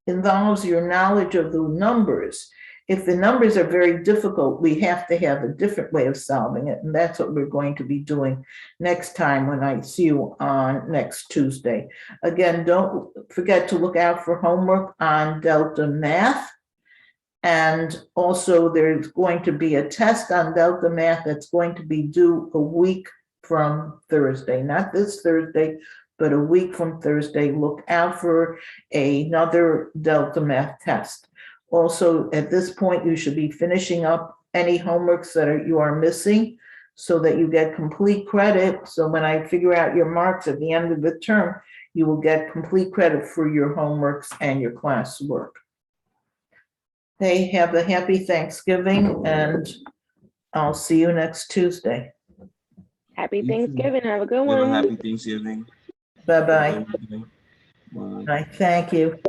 involves your knowledge of the numbers. If the numbers are very difficult, we have to have a different way of solving it. And that's what we're going to be doing next time when I see you on next Tuesday. Again, don't forget to look out for homework on Delta Math. And also there's going to be a test on Delta Math that's going to be due a week from Thursday, not this Thursday, but a week from Thursday. Look out for another Delta Math test. Also, at this point, you should be finishing up any homeworks that you are missing so that you get complete credit. So when I figure out your marks at the end of the term, you will get complete credit for your homeworks and your classwork. Hey, have a happy Thanksgiving, and I'll see you next Tuesday. Happy You too. Thanksgiving. Have a good Have a one. happy Thanksgiving. Bye-bye. Bye. Bye. Thank you.